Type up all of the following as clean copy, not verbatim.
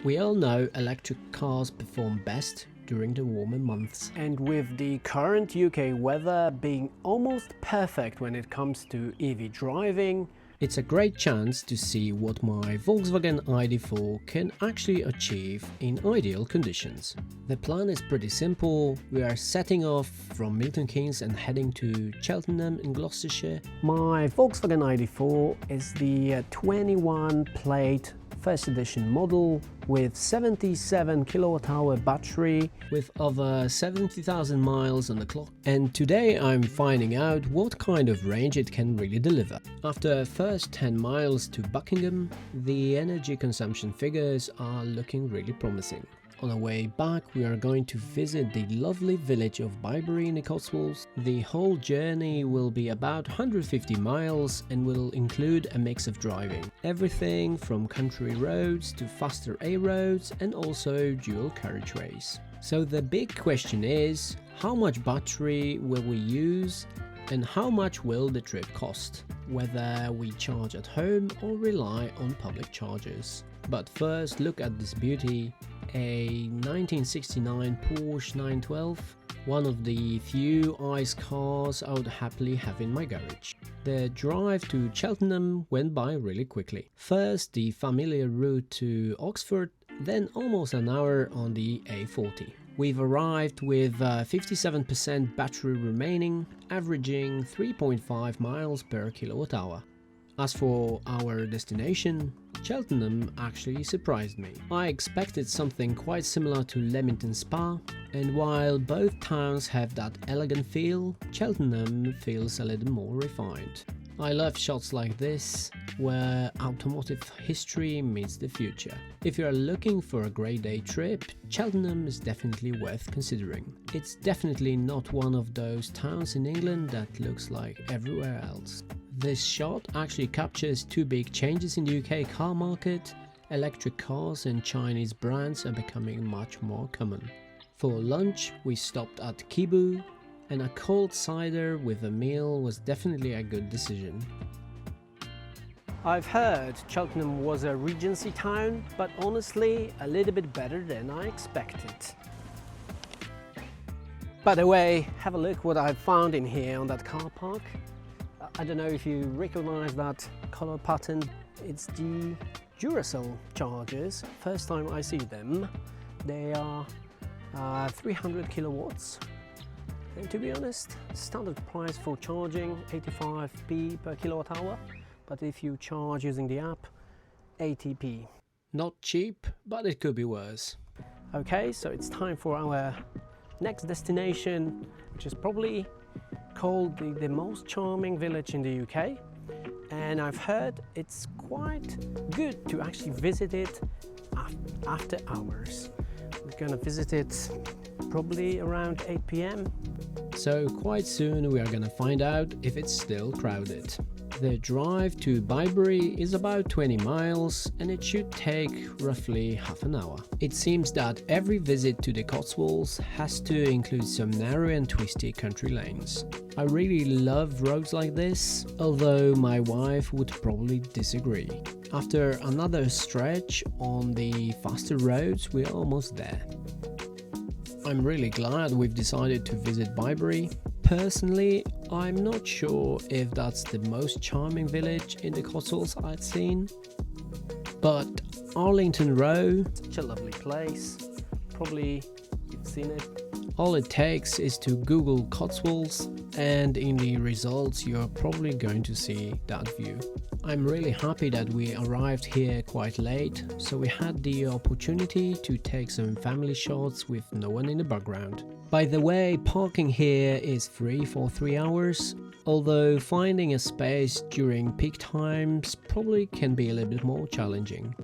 We all know electric cars perform best during the warmer months. And with the current UK weather being almost perfect when it comes to EV driving, it's a great chance to see what my Volkswagen ID.4 can actually achieve in ideal conditions. The plan is pretty simple. We are setting off from Milton Keynes and heading to Cheltenham in Gloucestershire. My Volkswagen ID.4 is the 21 plate first edition model with 77 kWh battery with over 70,000 miles on the clock, and today I'm finding out what kind of range it can really deliver. After first 10 miles to Buckingham, the energy consumption figures are looking really promising. On our way back, we are going to visit the lovely village of Bibury in the Cotswolds. The whole journey will be about 150 miles and will include a mix of driving. Everything from country roads to faster A roads and also dual carriageways. So the big question is, how much battery will we use and how much will the trip cost? Whether we charge at home or rely on public chargers. But first, look at this beauty. A 1969 Porsche 912, one of the few ICE cars I would happily have in my garage. The drive to Cheltenham went by really quickly. First the familiar route to Oxford, then almost an hour on the A40. We've arrived with 57% battery remaining, averaging 3.5 miles per kilowatt-hour. As for our destination, Cheltenham actually surprised me. I expected something quite similar to Leamington Spa, and while both towns have that elegant feel, Cheltenham feels a little more refined. I love shots like this, where automotive history meets the future. If you are looking for a great day trip, Cheltenham is definitely worth considering. It's definitely not one of those towns in England that looks like everywhere else. This shot actually captures two big changes in the UK car market. Electric cars and Chinese brands are becoming much more common. For lunch, we stopped at Kibu, and a cold cider with a meal was definitely a good decision. I've heard Cheltenham was a Regency town, but honestly, a little bit better than I expected. By the way, have a look what I've found in here on that car park. I don't know if you recognize that color pattern. It's the Duracell Chargers. First time I see them. They are 300 kilowatts. And to be honest, standard price for charging 85p per kilowatt hour. But if you charge using the app, 80p. Not cheap, but it could be worse. Okay, so it's time for our next destination, which is probably called the most charming village in the UK, and I've heard it's quite good to actually visit it after hours. We're gonna visit it probably around 8 p.m. So quite soon we are gonna find out if it's still crowded. The drive to Bibury is about 20 miles and it should take roughly half an hour. It seems that every visit to the Cotswolds has to include some narrow and twisty country lanes. I really love roads like this, although my wife would probably disagree. After another stretch on the faster roads, we're almost there. I'm really glad we've decided to visit Bibury. Personally, I'm not sure if that's the most charming village in the Cotswolds I've seen, but Arlington Row, such a lovely place, probably you've seen it. All it takes is to Google Cotswolds and in the results you're probably going to see that view. I'm really happy that we arrived here quite late, so we had the opportunity to take some family shots with no one in the background. By the way, parking here is free for 3 hours, although finding a space during peak times probably can be a little bit more challenging.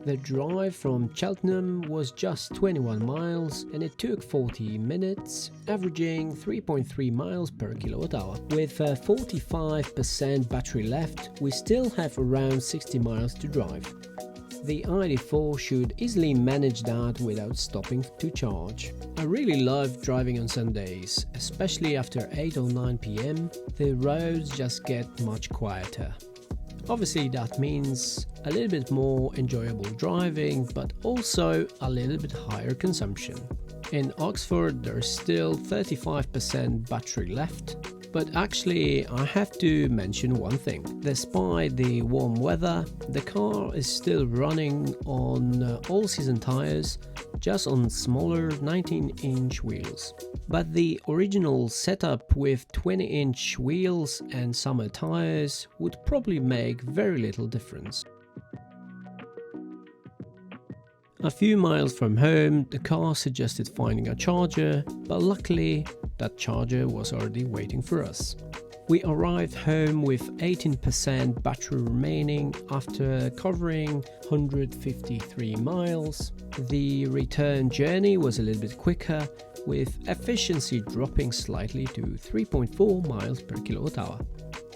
The drive from Cheltenham was just 21 miles and it took 40 minutes, averaging 3.3 miles per kilowatt hour. With 45% battery left, we still have around 60 miles to drive. The ID.4 should easily manage that without stopping to charge. I really love driving on Sundays, especially after 8 or 9 p.m. The roads just get much quieter. Obviously that means a little bit more enjoyable driving, but also a little bit higher consumption. In Oxford there's still 35% battery left, but actually I have to mention one thing. Despite the warm weather, the car is still running on all-season tires, just on smaller 19-inch wheels. But the original setup with 20-inch wheels and summer tires would probably make very little difference. A few miles from home, the car suggested finding a charger, but luckily that charger was already waiting for us. We arrived home with 18% battery remaining after covering 153 miles. The return journey was a little bit quicker, with efficiency dropping slightly to 3.4 miles per kilowatt-hour.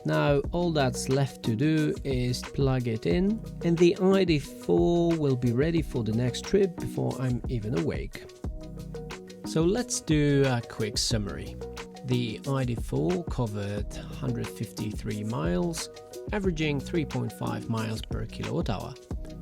Now all that's left to do is plug it in, and the ID.4 will be ready for the next trip before I'm even awake. So let's do a quick summary. The ID.4 covered 153 miles, averaging 3.5 miles per kilowatt-hour.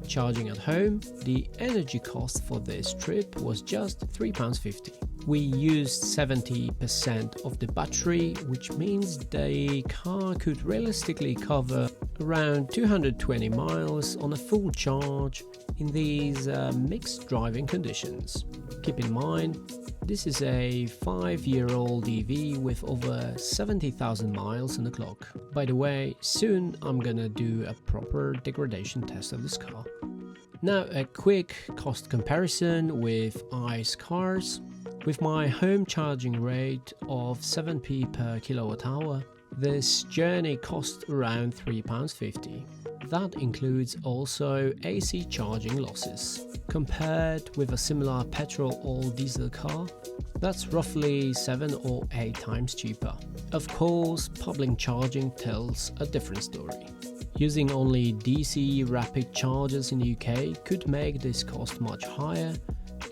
Charging at home, the energy cost for this trip was just £3.50. We used 70% of the battery, which means the car could realistically cover around 220 miles on a full charge in these mixed driving conditions. Keep in mind, this is a 5-year-old EV with over 70,000 miles on the clock. By the way, soon I'm gonna do a proper degradation test of this car. Now a quick cost comparison with ICE cars. With my home charging rate of 7p per kilowatt hour, this journey cost around £3.50. That includes also AC charging losses. Compared with a similar petrol or diesel car, that's roughly 7 or 8 times cheaper. Of course, public charging tells a different story. Using only DC rapid chargers in the UK could make this cost much higher,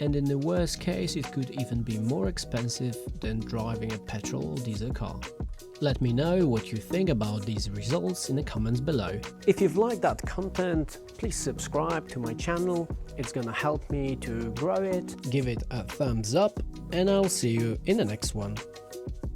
and in the worst case it could even be more expensive than driving a petrol or diesel car. Let me know what you think about these results in the comments below. If you've liked that content, please subscribe to my channel. It's gonna help me to grow it. Give it a thumbs up, and I'll see you in the next one.